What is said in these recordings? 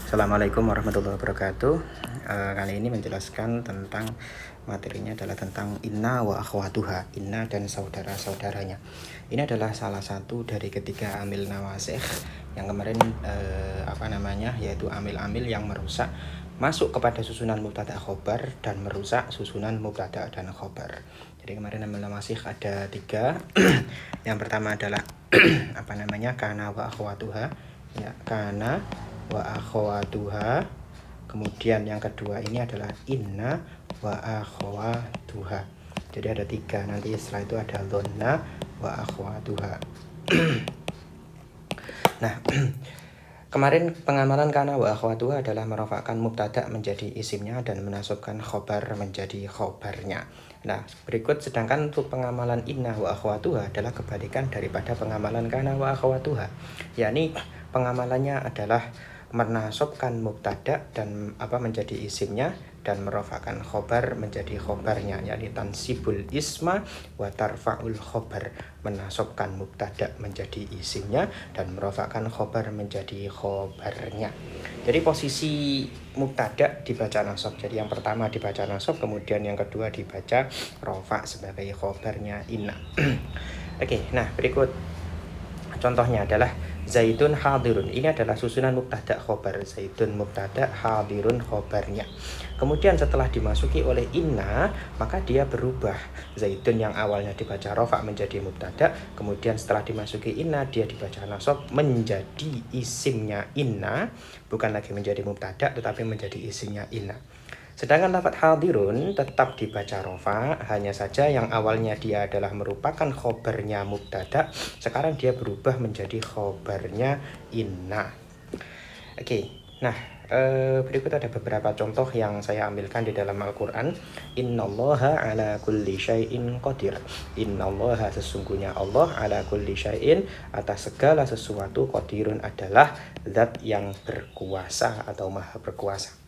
Assalamualaikum warahmatullahi wabarakatuh. Kali ini menjelaskan tentang materinya adalah tentang inna wa akhwatuha, inna dan saudara-saudaranya. Ini adalah salah satu dari ketiga amil nawasikh yang kemarin yaitu amil-amil yang merusak masuk kepada susunan mubtada khobar dan merusak susunan mubtada dan khobar. Jadi kemarin amil nawasikh ada 3. Yang pertama adalah kana wa akhwatuha, ya, kana wa akhwatuha. Kemudian yang kedua ini adalah inna wa akhwatuha. Jadi ada 3. Nanti setelah itu ada dhanna wa akhwatuha. Nah, kemarin pengamalan kana wa akhwatuha adalah merofakkan mubtada menjadi isimnya dan menasabkan khobar menjadi khobarnya. Nah, berikut sedangkan untuk pengamalan inna wa akhwatuha adalah kebalikan daripada pengamalan kana wa akhwatuha, yakni pengamalannya adalah menasabkan mubtada dan menjadi isimnya dan merofakkan khobar menjadi khobarnya, yakni tansibul isma wa tarfa'ul khobar, menasabkan mubtada menjadi isimnya dan merofakkan khobar menjadi khobarnya. Jadi posisi mubtada dibaca nasab. Jadi yang pertama dibaca nasab, kemudian yang kedua dibaca rofa sebagai khobarnya inna. Oke, nah berikut contohnya adalah Zaidun hadirun. Ini adalah susunan mubtada khobar. Zaidun mubtada, hadirun khobarnya. Kemudian setelah dimasuki oleh inna, maka dia berubah. Zaidun yang awalnya dibaca rofa menjadi mubtada, kemudian setelah dimasuki inna dia dibaca nasab menjadi isimnya inna, bukan lagi menjadi mubtada tetapi menjadi isimnya inna. Sedangkan lafaz hadirun tetap dibaca rofa, hanya saja yang awalnya dia adalah merupakan khobarnya mubtada, sekarang dia berubah menjadi khobarnya inna. Oke, nah berikut ada beberapa contoh yang saya ambilkan di dalam Al-Quran. Innallaha ala kulli syai'in qadir. Innallaha, sesungguhnya Allah, ala kulli syai'in, atas segala sesuatu, qadirun, adalah zat yang berkuasa atau maha berkuasa.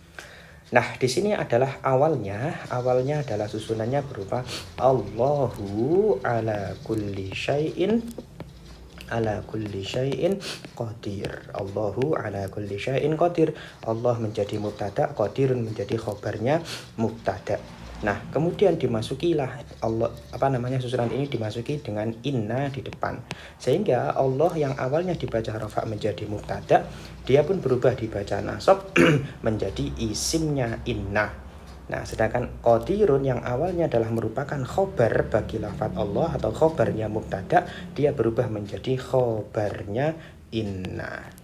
Nah, di sini adalah awalnya adalah susunannya berupa Allahu ala kulli syai'in qadir. Allahu ala kulli syai'in qadir. Allah menjadi mubtada, qadirun menjadi khobarnya mubtada. Nah, kemudian dimasukilah susunan ini dimasuki dengan inna di depan. Sehingga Allah yang awalnya dibaca rafa menjadi mubtada, dia pun berubah dibaca nasab menjadi isimnya inna. Nah, sedangkan qadirun yang awalnya adalah merupakan khobar bagi lafaz Allah atau khobarnya mubtada, dia berubah menjadi khobarnya inna.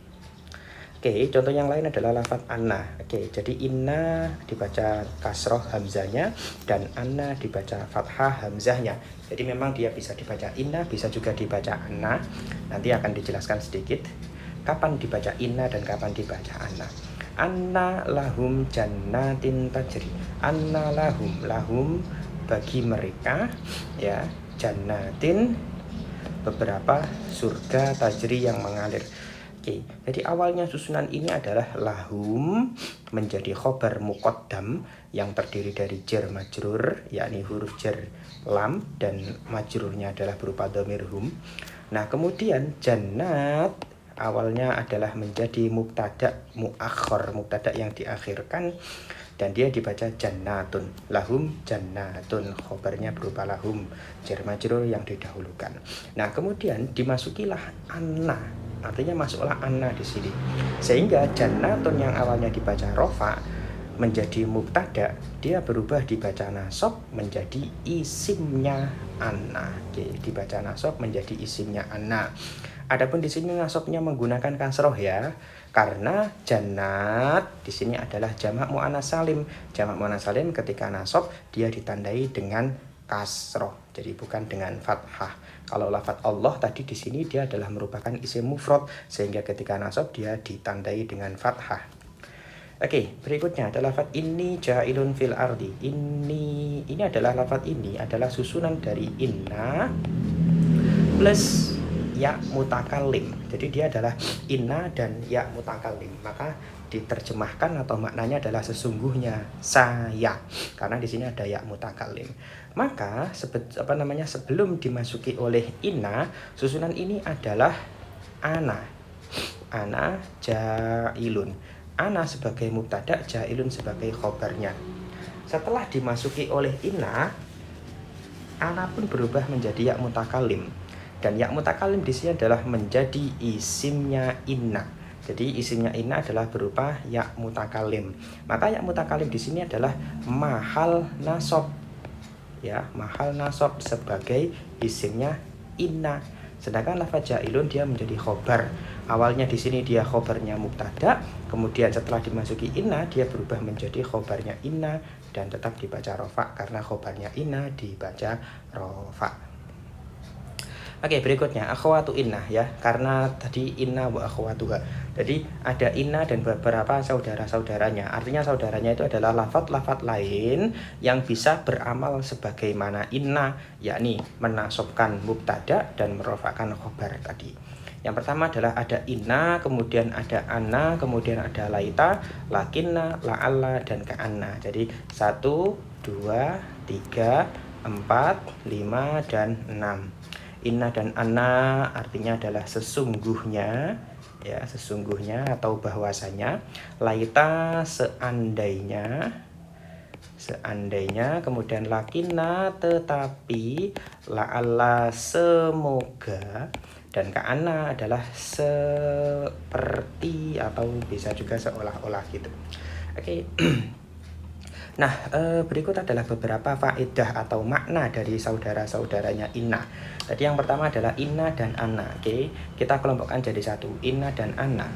Oke, contoh yang lain adalah lafaz anna. Oke, jadi inna dibaca kasroh hamzahnya dan anna dibaca fathah hamzahnya. Jadi memang dia bisa dibaca inna, bisa juga dibaca anna. Nanti akan dijelaskan sedikit kapan dibaca inna dan kapan dibaca anna. Anna lahum jannatin tajri. Anna lahum bagi mereka, ya, jannatin beberapa surga tajri yang mengalir. Oke, jadi awalnya susunan ini adalah lahum menjadi khobar muqaddam yang terdiri dari jar majrur, yakni huruf jar lam, dan majrurnya adalah berupa dhamir hum. Nah, kemudian jannat awalnya adalah menjadi mubtada muakhir, mubtada yang diakhirkan, dan dia dibaca jannatun. Lahum jannatun, khobarnya berupa lahum, jar majrur yang didahulukan. Nah, kemudian dimasukilah anna, artinya masuklah anna di sini, sehingga jannatun yang awalnya dibaca rofa menjadi mubtada, dia berubah dibaca nasab menjadi isimnya anna. Oke, dibaca nasab menjadi isimnya anna. Adapun di sini nasabnya menggunakan kasroh, ya, karena jannat di sini adalah jamak muannats salim. Jamak muannats salim ketika nasab dia ditandai dengan kasroh, jadi bukan dengan fathah. Kalau lafaz Allah tadi di sini dia adalah merupakan isim mufrad, sehingga ketika nasab dia ditandai dengan fathah. Oke, berikutnya adalah lafaz inni ja'ilun fil ardi. Ini adalah lafaz ini adalah susunan dari inna plus ya mutakallim. Jadi dia adalah inna dan ya mutakallim. Maka diterjemahkan atau maknanya adalah sesungguhnya saya, karena di sini ada ya mutakallim. Maka sebelum dimasuki oleh inna, susunan ini adalah ana ja'ilun. ana sebagai mubtada, jailun sebagai khobarnya. Setelah dimasuki oleh inna, ana pun berubah menjadi ya mutakalim. Dan ya mutakalim di sini adalah menjadi isimnya inna. Jadi isimnya inna adalah berupa ya mutakalim. Maka ya mutakalim di sini adalah mahal nasab. Ya, mahal nasab sebagai isimnya inna. Sedangkan lafaz jailun dia menjadi khobar. Awalnya di sini dia khobarnya mubtada, kemudian setelah dimasuki inna dia berubah menjadi khobarnya inna dan tetap dibaca rofa karena khobarnya inna dibaca rofa. Oke, berikutnya akhwatu inna ya, karena tadi inna wa akhwatuha. Jadi ada inna dan beberapa saudara-saudaranya. Artinya saudaranya itu adalah lafaz-lafaz lain yang bisa beramal sebagaimana inna, yakni menasabkan mubtada dan merofakan khobar tadi. Yang pertama adalah ada inna, kemudian ada anna, kemudian ada laita, lakinna, la'alla, dan ka'anna. Jadi 1, 2, 3, 4, 5, dan 6. Inna dan anna artinya adalah sesungguhnya, ya sesungguhnya atau bahwasanya. Laita seandainya, kemudian lakinna tetapi, la'alla semoga, dan ka'anna adalah seperti atau bisa juga seolah-olah gitu. Oke. Nah, berikut adalah beberapa faedah atau makna dari saudara-saudaranya inna. Tadi yang pertama adalah inna dan anna. Oke, kita kelompokkan jadi satu, inna dan anna.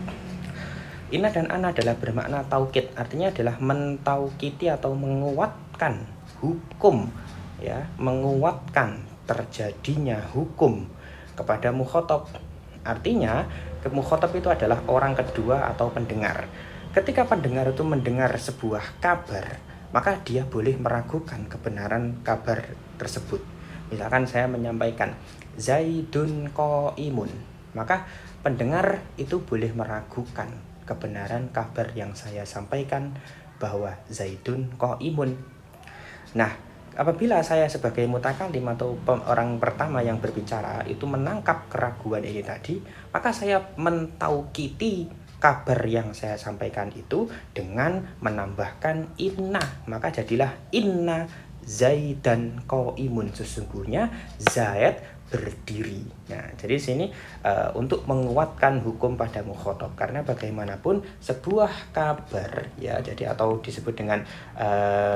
Inna dan anna adalah bermakna taukid, artinya adalah mentaukiti atau menguatkan hukum, ya, menguatkan terjadinya hukum kepada mukhotob. Artinya, mukhotob itu adalah orang kedua atau pendengar. Ketika pendengar itu mendengar sebuah kabar, maka dia boleh meragukan kebenaran kabar tersebut. Misalkan saya menyampaikan Zaidun qaimun, maka pendengar itu boleh meragukan kebenaran kabar yang saya sampaikan bahwa Zaidun qaimun. Nah, apabila saya sebagai mutakalim atau orang pertama yang berbicara itu menangkap keraguan ini tadi, maka saya mentaukiti kabar yang saya sampaikan itu dengan menambahkan inna. Maka jadilah inna Zaidan qaimun, sesungguhnya Zaid berdiri. Nah, jadi sini untuk menguatkan hukum pada mukhotob, karena bagaimanapun sebuah kabar ya, jadi atau disebut dengan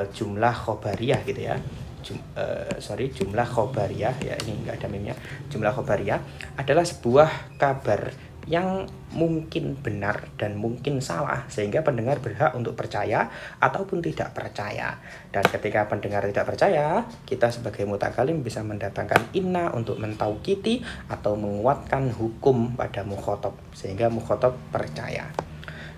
jumlah khobariyah gitu ya. Jumlah khobariyah ya, ini enggak ada mimnya. Jumlah khobariyah adalah sebuah kabar yang mungkin benar dan mungkin salah, sehingga pendengar berhak untuk percaya ataupun tidak percaya. Dan ketika pendengar tidak percaya, kita sebagai mutakalim bisa mendatangkan inna untuk mentaukiti atau menguatkan hukum pada mukhotob sehingga mukhotob percaya.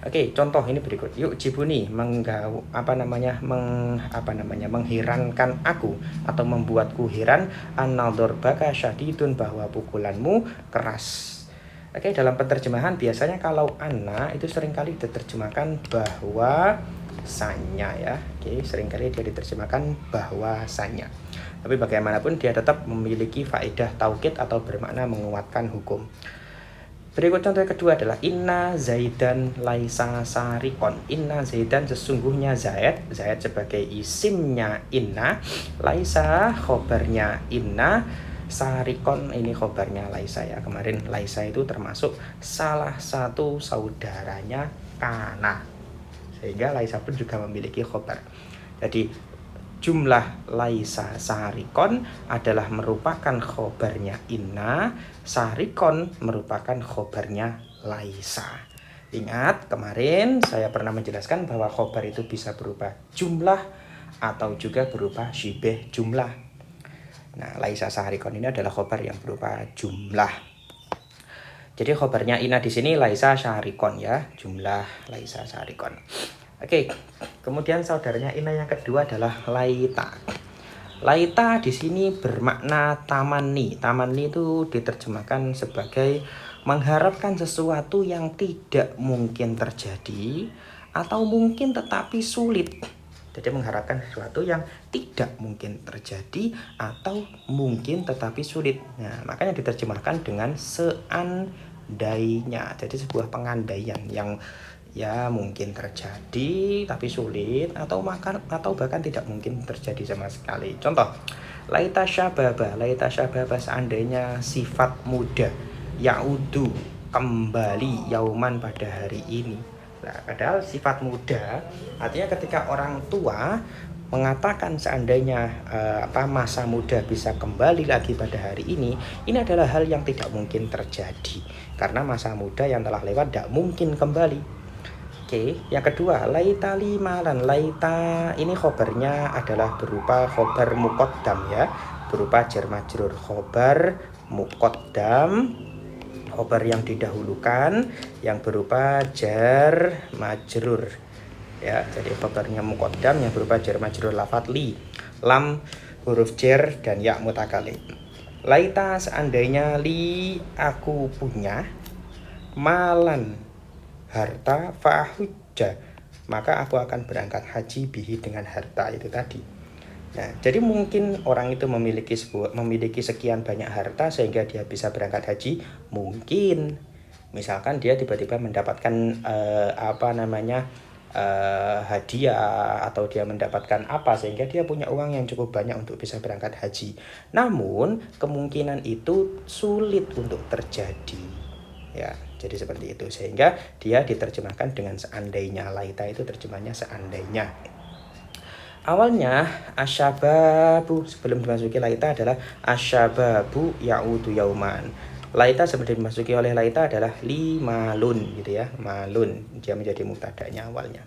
Oke, contoh ini berikut. Yuk jibuni mengherankan aku atau membuatku heran, an-nadhar baka syadidun, bahwa pukulanmu keras. Oke, dalam penerjemahan biasanya kalau anna itu seringkali diterjemahkan bahwasanya ya. Oke, seringkali dia diterjemahkan bahwasanya. Tapi bagaimanapun dia tetap memiliki faedah taukid atau bermakna menguatkan hukum. Berikut contoh yang kedua adalah inna Zaidan laisa sarikon. Inna Zaidan sesungguhnya Zaid. Zaid sebagai isimnya inna, laisa khobarnya inna, sarikon ini khobarnya laisa ya. Kemarin laisa itu termasuk salah satu saudaranya kana, sehingga laisa pun juga memiliki khobar. Jadi jumlah laisa sarikon adalah merupakan khobarnya inna, sarikon merupakan khobarnya laisa. Ingat kemarin saya pernah menjelaskan bahwa khobar itu bisa berupa jumlah atau juga berupa syibeh jumlah. Nah, laisa sarikon ini adalah khobar yang berupa jumlah. Jadi khobarnya inna di sini laisa sarikon ya, jumlah laisa sarikon. Oke, kemudian saudaranya inna yang kedua adalah laita. Laita di sini bermakna tamanni. Tamanni itu diterjemahkan sebagai mengharapkan sesuatu yang tidak mungkin terjadi atau mungkin tetapi sulit. Jadi mengharapkan sesuatu yang tidak mungkin terjadi atau mungkin tetapi sulit. Nah, makanya diterjemahkan dengan seandainya. Jadi sebuah pengandaian ya mungkin terjadi tapi sulit, atau bahkan tidak mungkin terjadi sama sekali. Contoh, laita syababa seandainya sifat muda, yaudu kembali, yauman pada hari ini. Nah, padahal sifat muda artinya ketika orang tua mengatakan seandainya masa muda bisa kembali lagi pada hari ini adalah hal yang tidak mungkin terjadi, karena masa muda yang telah lewat tidak mungkin kembali. Oke, yang kedua, laita limalan. Laita ini khobarnya adalah berupa khobar muqaddam ya, berupa jar majrur. Khobar muqaddam, khobar yang didahulukan yang berupa jar majrur ya. Jadi khobarnya muqaddam yang berupa jar majrur lafadz li, lam huruf jar dan ya mutakalim. Laita seandainya li aku punya, malan harta, fahujja maka aku akan berangkat haji bihi dengan harta itu tadi. Nah, jadi mungkin orang itu memiliki sekian banyak harta sehingga dia bisa berangkat haji, mungkin. Misalkan dia tiba-tiba mendapatkan hadiah, atau dia mendapatkan apa sehingga dia punya uang yang cukup banyak untuk bisa berangkat haji. Namun kemungkinan itu sulit untuk terjadi ya. Jadi seperti itu, sehingga dia diterjemahkan dengan seandainya. Laita itu terjemahnya seandainya. Awalnya asyababu sebelum dimasuki laita adalah asyababu yaudu yauman. Laita sebelum dimasuki oleh laita adalah limalun gitu ya, malun, dia menjadi mubtada'nya awalnya.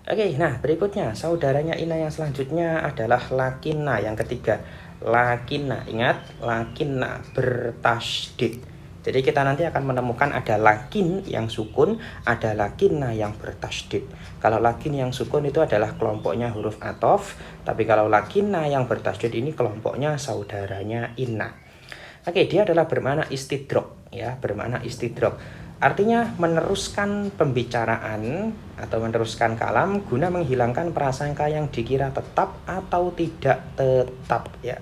Oke, nah berikutnya saudaranya ina yang selanjutnya adalah lakinna yang ketiga. Lakinna, ingat lakinna bertasydid. Jadi kita nanti akan menemukan ada lakin yang sukun, ada lakinna yang bertasydid. Kalau lakin yang sukun itu adalah kelompoknya huruf athof, tapi kalau lakinna yang bertasydid ini kelompoknya saudaranya inna. Oke, dia adalah bermakna istidrok ya, bermakna istidrok. Artinya meneruskan pembicaraan atau meneruskan kalam guna menghilangkan prasangka yang dikira tetap atau tidak tetap ya.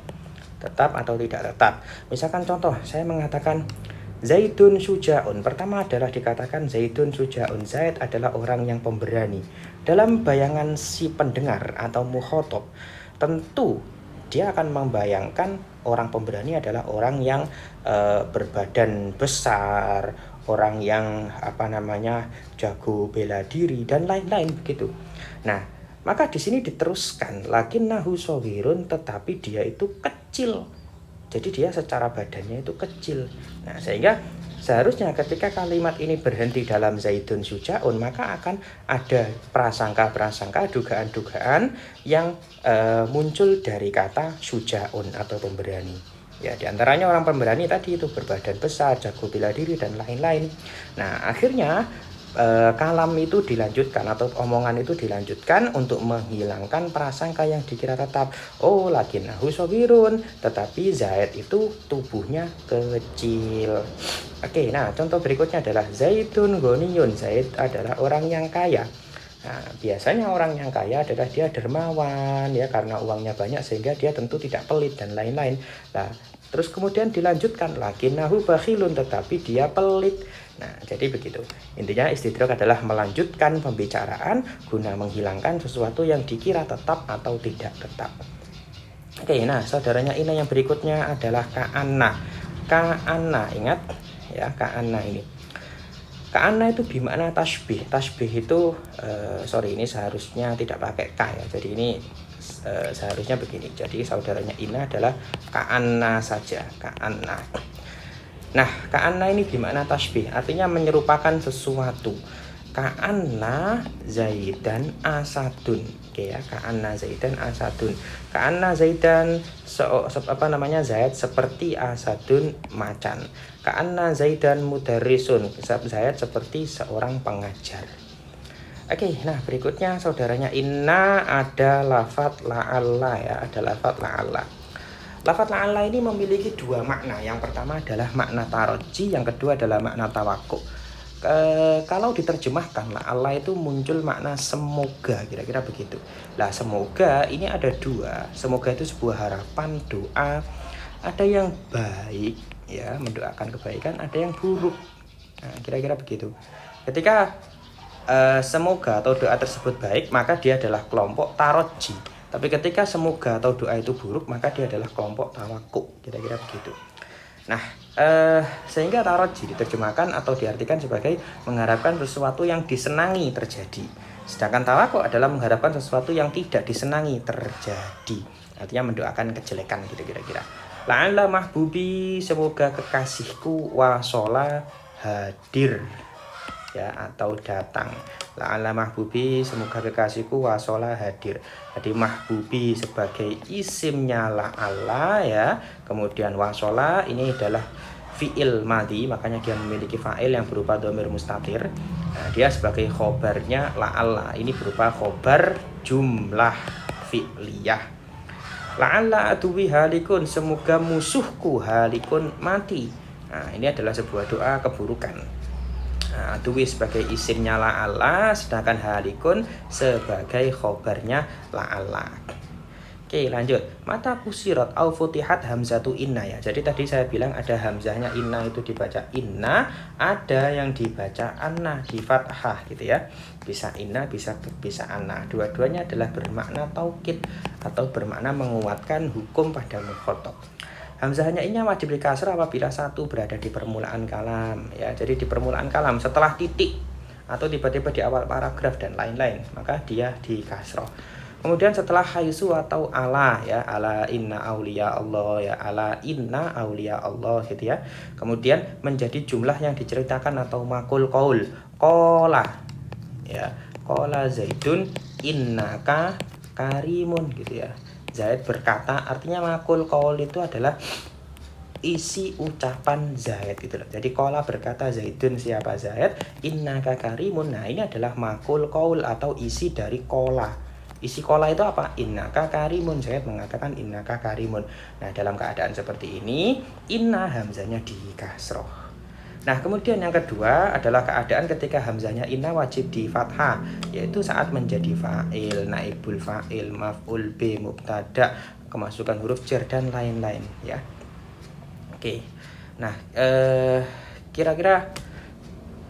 Tetap atau tidak tetap. Misalkan contoh, saya mengatakan Zaidun syuja'un. Pertama adalah dikatakan Zaidun syuja'un. Zaid adalah orang yang pemberani. Dalam bayangan si pendengar atau mukhotob, tentu dia akan membayangkan orang pemberani adalah orang yang berbadan besar, orang yang jago bela diri dan lain-lain begitu. Nah, maka di sini diteruskan lakinnahu shawirun, tetapi dia itu kecil. Jadi dia secara badannya itu kecil. Nah, sehingga seharusnya ketika kalimat ini berhenti dalam Zaidun syuja'un, maka akan ada prasangka-prasangka, dugaan-dugaan yang muncul dari kata syuja'un atau pemberani. Ya, diantaranya orang pemberani tadi itu berbadan besar, jago bela diri dan lain-lain. Nah, akhirnya kalam itu dilanjutkan atau omongan itu dilanjutkan untuk menghilangkan prasangka yang dikira tetap. Oh, lakinnahu shawirun, tetapi Zaid itu tubuhnya kecil. Oke, nah contoh berikutnya adalah Zaidun ghaniyun. Zaid adalah orang yang kaya. Nah, biasanya orang yang kaya adalah dia dermawan ya, karena uangnya banyak sehingga dia tentu tidak pelit dan lain-lain. Nah, terus kemudian dilanjutkan lakinnahu bakhilun, tetapi dia pelit. Nah, jadi begitu. Intinya istidrak adalah melanjutkan pembicaraan guna menghilangkan sesuatu yang dikira tetap atau tidak tetap. Oke, nah saudaranya ina yang berikutnya adalah ka'anna. Ka'anna, ingat ya, ka'anna ini. Ka'anna itu bermakna tasbih. Tasbih itu ini seharusnya tidak pakai ka ya. Jadi ini seharusnya begini. Jadi saudaranya ina adalah ka'anna saja, ka'anna. Nah, ka'anna ini gimana tasbih? Artinya menyerupakan sesuatu. Ka'anna Zaidan asadun. Oke ya, ka'anna Zaidan asadun. Ka'anna Zaidan Zaid seperti asadun macan. Ka'anna Zaidan mudarrisun. Zaid seperti seorang pengajar. Oke, nah berikutnya saudaranya inna ada lafadz la'alla ya, ada lafadz la'alla. Lafadz la'alla ini memiliki dua makna. Yang pertama adalah makna taroji, yang kedua adalah makna tawakuk. Kalau diterjemahkan la'alla itu muncul makna semoga, kira-kira begitu. Lah semoga ini ada dua. Semoga itu sebuah harapan, doa. Ada yang baik ya, mendoakan kebaikan, ada yang buruk. Nah, kira-kira begitu. Ketika semoga atau doa tersebut baik, maka dia adalah kelompok taroji. Tapi ketika semoga atau doa itu buruk, maka dia adalah kelompok tawakuk. Kira-kira begitu. Nah, sehingga taroji diterjemahkan atau diartikan sebagai mengharapkan sesuatu yang disenangi terjadi. Sedangkan tawakuk adalah mengharapkan sesuatu yang tidak disenangi terjadi. Artinya mendoakan kejelekan gitu kira-kira. La'alla mahbubi, semoga kekasihku wasola hadir, ya, atau datang. La'alla mahbubi, semoga kekasihku wasola hadir. Jadi mahbubi sebagai isimnya la'alla, ya. Kemudian wasola ini adalah fi'il madhi, makanya dia memiliki fa'il yang berupa dhamir mustatir. Nah, dia sebagai khobarnya la'alla, ini berupa khobar jumlah fi'liyah. La'alla aduwi halikun, semoga musuhku halikun mati. Nah, ini adalah sebuah doa keburukan. Nah, aduwi sebagai isimnya la'alla, sedangkan halikun sebagai khobarnya la'alla. Oke, lanjut. Mata kusirat au futihat hamzatu inna, ya. Jadi tadi saya bilang ada hamzahnya inna itu dibaca inna, ada yang dibaca anna di fathah gitu ya. Bisa inna, bisa anna. Dua-duanya adalah bermakna taukid atau bermakna menguatkan hukum pada mukhotob. Hamzahnya inna wajib dikasrah apabila satu berada di permulaan kalam, ya. Jadi di permulaan kalam setelah titik atau tiba-tiba di awal paragraf dan lain-lain, maka dia dikasrah. Kemudian setelah haisu atau ala, ya, ala inna auliya Allah, ya, ala inna auliya Allah gitu ya. Kemudian menjadi jumlah yang diceritakan atau makul qaul. Qala, ya, qala Zaidun innaka karimun gitu ya. Zaid berkata, artinya makul qaul itu adalah isi ucapan Zaid gitu loh. Jadi qala berkata Zaidun, siapa Zaid, innaka karimun. Nah, ini adalah makul qaul atau isi dari qala. Isi kola itu apa? Innaka karimun. Zaid mengatakan innaka karimun. Nah, dalam keadaan seperti ini, inna hamzanya di kasroh. Nah, kemudian yang kedua adalah keadaan ketika hamzanya inna wajib di fathah, yaitu saat menjadi fa'il, naibul fa'il, maf'ul bi, mubtada, kemasukan huruf jar dan lain-lain, ya. Oke. Nah, kira-kira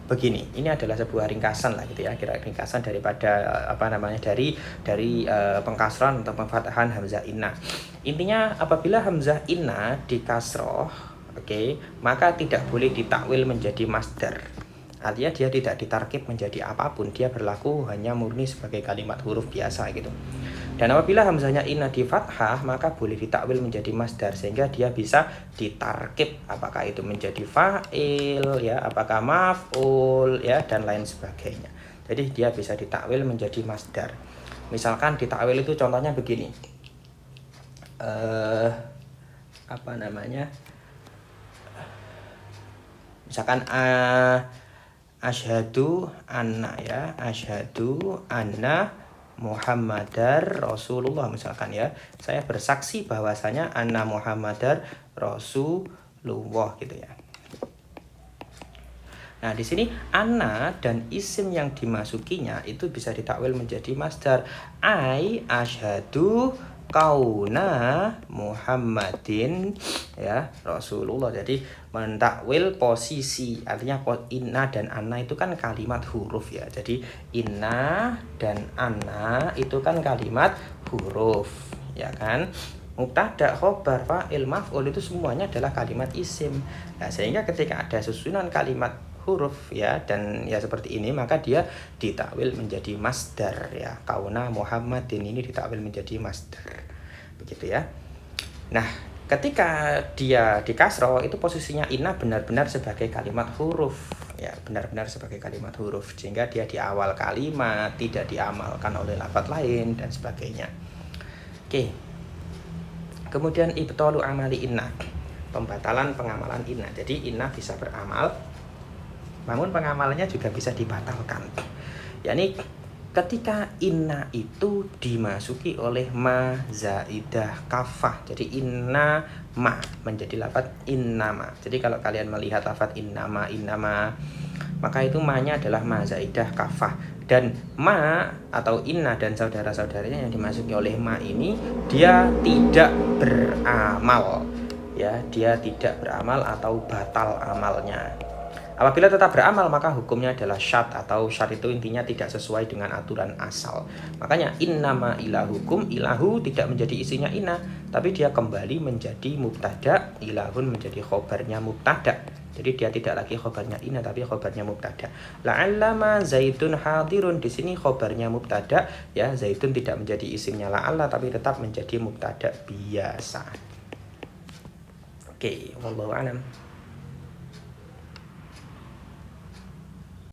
begini, ini adalah sebuah ringkasan lah gitu ya, kira ringkasan daripada dari pengkasran atau pemfathahan hamzah inna. Intinya apabila hamzah inna dikasroh, maka tidak boleh ditakwil menjadi masdar. Artinya dia tidak ditarkib menjadi apapun, dia berlaku hanya murni sebagai kalimat huruf biasa gitu. Dan apabila hamzahnya inna di fathah, maka boleh ditakwil menjadi masdar sehingga dia bisa ditarkib, apakah itu menjadi fa'il, ya, apakah maf'ul, ya, dan lain sebagainya. Jadi dia bisa ditakwil menjadi masdar. Misalkan ditakwil itu contohnya begini. Misalkan asyhadu anna, ya, asyhadu anna Muhammadar Rasulullah misalkan, ya. Saya bersaksi bahwasanya anna Muhammadar Rasulullah gitu ya. Nah, di sini anna dan isim yang dimasukinya itu bisa ditakwil menjadi masdar. Ai asyhadu kauna Muhammadin, ya, Rasulullah. Jadi mentakwil posisi, artinya inna dan anna itu kan kalimat huruf, ya. Jadi inna dan anna itu kan kalimat huruf, ya kan. Mubtada, khobar, fa'il, maf'ul itu semuanya adalah kalimat isim. Nah, sehingga ketika ada susunan kalimat huruf, ya, dan ya seperti ini, maka dia ditakwil menjadi masdar, ya. Kauna Muhammadin ini ditakwil menjadi masdar, begitu ya. Nah, ketika dia di kasroh itu posisinya inna benar-benar sebagai kalimat huruf, ya, benar-benar sebagai kalimat huruf, sehingga dia di awal kalimat, tidak diamalkan oleh lafadz lain dan sebagainya. Kemudian ibtalu amali inna, pembatalan pengamalan inna. Jadi inna bisa beramal, namun pengamalannya juga bisa dibatalkan. yakni ketika inna itu dimasuki oleh ma zaidah kafah. Jadi inna ma menjadi lafadz innama. Jadi kalau kalian melihat lafadz innama, maka itu ma-nya adalah ma zaidah kafah. Dan ma atau inna dan saudara-saudaranya yang dimasuki oleh ma ini, dia tidak beramal, ya, dia tidak beramal atau batal amalnya. Apabila tetap beramal maka hukumnya adalah syad, atau syad itu intinya tidak sesuai dengan aturan asal. Makanya innama ilahukum, ilahu tidak menjadi isinya inna, tapi dia kembali menjadi mubtada, ilahun menjadi khobarnya mubtada. Jadi dia tidak lagi khobarnya inna tapi khobarnya mubtada. La'allama zaitun hadirun, di sini khobarnya mubtada ya, zaitun tidak menjadi isimnya la'alla tapi tetap menjadi mubtada biasa. Oke, wallahu a'lam.